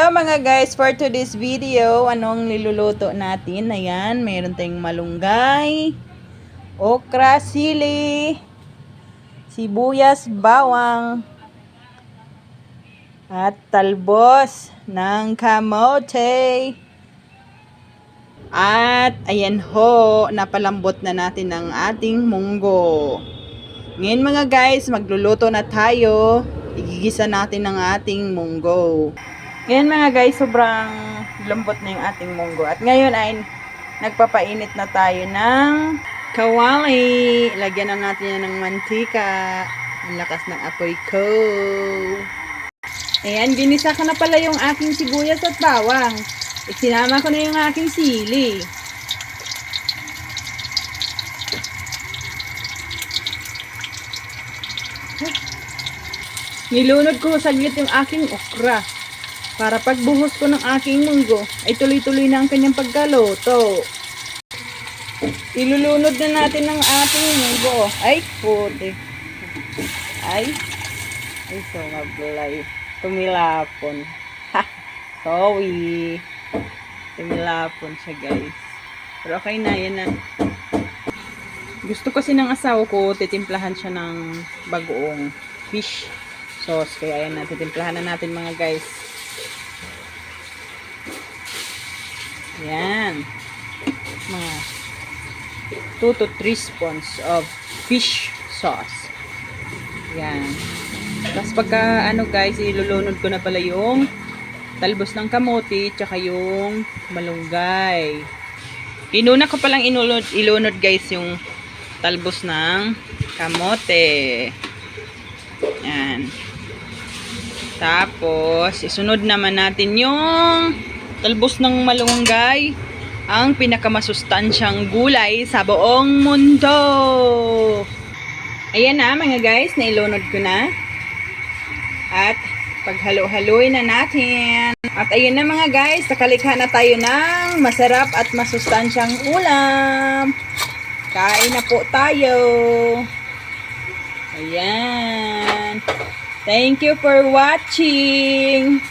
Hello mga guys, for today's video, anong niluluto natin? Ayan, mayroon tayong malunggay, okra, sili, sibuyas, bawang, at talbos ng kamote. At ayan ho, napalambot na natin ang ating munggo. Ngayon mga guys, magluluto na tayo. Igigisa natin ang ating munggo. Ngayon mga guys, sobrang lambot na yung ating munggo. At ngayon ay nagpapainit na tayo ng kawali. Lagyan na natin yan ng mantika. Ang lakas ng apoy ko. Ayan, ginisa ko na pala yung aking sibuyas at bawang. Isinama ko na yung aking sili. Nilunod ko saglit yung aking okra. Para pagbuhos ko ng aking munggo, ay tuloy-tuloy na ang kanyang pagkaluto. Ilulunod na natin ang ating munggo. Ay, puti. Ay, sumablay. Tumilapon. Ha, sorry. Tumilapon siya, guys. Pero okay na, yan na. Gusto kasi ng asawa ko, titimplahan siya ng bagoong fish sauce. Kaya yan na, titimplahan na natin mga guys. Yan. Mga 2 to 3 spoons of fish sauce. Yan. Tapos pagka ano guys, ilulunod ko na pala yung talbos ng kamote tsaka yung malunggay. Inuna ko palang ilunod guys yung talbos ng kamote. Yan. Tapos isunod naman natin yung talbos ng malunggay, ang pinakamasustansyang gulay sa buong mundo. Ayan na mga guys, nailunod ko na. At paghalo-haloy na natin. At ayan na mga guys, nakalikha na tayo ng masarap at masustansyang ulam. Kain na po tayo. Ayan. Thank you for watching.